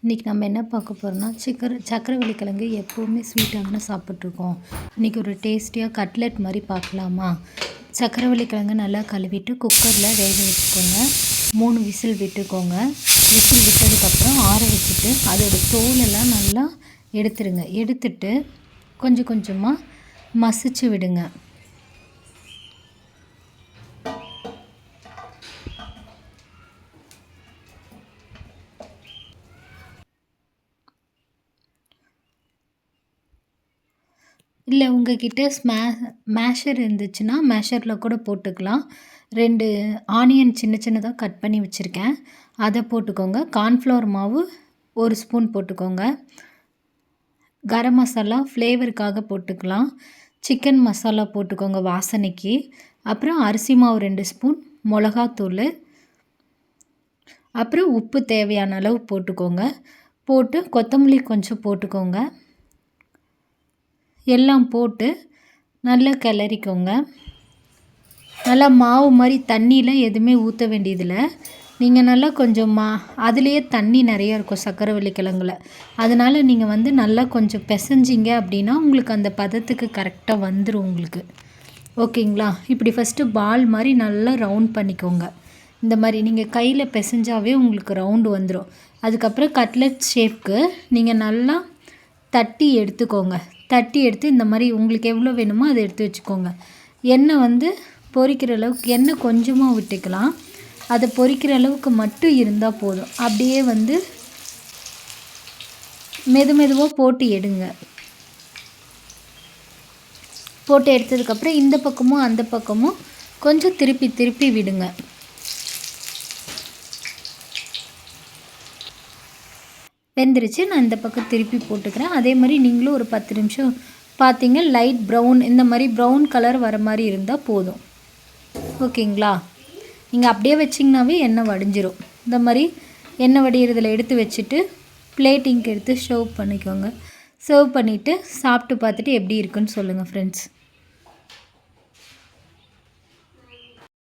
இன்றைக்கி நம்ம என்ன பார்க்க போகிறோம்னா சக்கரவள்ளி கிழங்கு எப்போவுமே ஸ்வீட்டாக தானே சாப்பிட்ருக்கோம். இன்றைக்கி ஒரு டேஸ்டியாக கட்லெட் மாதிரி பார்க்கலாமா? சக்கரவள்ளி கிழங்கு நல்லா கழுவிட்டு குக்கரில் வேக வச்சுக்கோங்க. 3 விசில் விட்டுக்கோங்க. விசில் விட்டதுக்கப்புறம் ஆற வச்சுட்டு அதோடய தோலெல்லாம் நல்லா எடுத்துருங்க. எடுத்துட்டு கொஞ்சம் கொஞ்சமாக மசிச்சு விடுங்க. இல்லை உங்கள்கிட்ட மேஷர் இருந்துச்சுன்னா மேஷரில் கூட போட்டுக்கலாம். 2 ஆனியன் சின்ன சின்னதாக கட் பண்ணி வச்சுருக்கேன், அதை போட்டுக்கோங்க. கார்ன்ஃப்ளவர் மாவு 1 ஸ்பூன் போட்டுக்கோங்க. கரம் மசாலா ஃப்ளேவருக்காக போட்டுக்கலாம். சிக்கன் மசாலா போட்டுக்கோங்க வாசனைக்கு. அப்புறம் அரிசி மாவு 2 ஸ்பூன், மிளகாத்தூள், அப்புறம் உப்பு தேவையான அளவு போட்டுக்கோங்க. போட்டு கொத்தமல்லி கொஞ்சம் போட்டுக்கோங்க. எல்லாம் போட்டு நல்லா கிளறிக்கோங்க. நல்லா மாவு மாதிரி தண்ணியில் எதுவுமே ஊற்ற வேண்டியதில்லை. நீங்கள் நல்லா கொஞ்சம் அதுலேயே தண்ணி நிறையா இருக்கும் சக்கரவள்ளி கிழங்குல. அதனால் நீங்கள் நல்லா கொஞ்சம் பிசைஞ்சிங்க அப்படின்னா உங்களுக்கு அந்த பதத்துக்கு கரெக்டாக வந்துடும் உங்களுக்கு. ஓகேங்களா? இப்படி ஃபஸ்ட்டு பால் மாதிரி நல்லா ரவுண்ட் பண்ணிக்கோங்க. இந்த மாதிரி நீங்கள் கையில் பிசைஞ்சாவே உங்களுக்கு ரவுண்டு வந்துடும். அதுக்கப்புறம் கட்லெட் ஷேப்க்கு நீங்கள் நல்லா தட்டி எடுத்துக்கோங்க. தட்டி எடுத்து இந்த மாதிரி உங்களுக்கு எவ்வளோ வேணுமோ அதை எடுத்து வச்சுக்கோங்க. எண்ணெய் பொரிக்கிற அளவுக்கு எண்ணெய் கொஞ்சமாக விட்டுக்கலாம். அதை பொரிக்கிற அளவுக்கு மட்டும் இருந்தால் போதும். அப்படியே மெதுவாக போட்டு எடுங்க. போட்டு எடுத்ததுக்கப்புறம் இந்த பக்கமும் அந்த பக்கமும் கொஞ்சம் திருப்பி விடுங்க. வெந்துருச்சு. நான் இந்த பக்கம் திருப்பி போட்டுக்கிறேன். அதே மாதிரி நீங்களும் ஒரு 10 நிமிஷம் பார்த்தீங்க. லைட் ப்ரௌன் இந்த மாதிரி ப்ரௌன் கலர் வர மாதிரி இருந்தால் போதும். ஓகேங்களா? நீங்கள் அப்படியே வச்சிங்கனாவே எண்ணெய் வடிஞ்சிரும். இந்த மாதிரி எண்ணெய் வடிகிறதில் எடுத்து வச்சுட்டு பிளேட்டிங்க்கு எடுத்து சர்வ் பண்ணிக்கோங்க. சர்வ் பண்ணிவிட்டு சாப்பிட்டு பார்த்துட்டு எப்படி இருக்குன்னு சொல்லுங்கள் ஃப்ரெண்ட்ஸ்.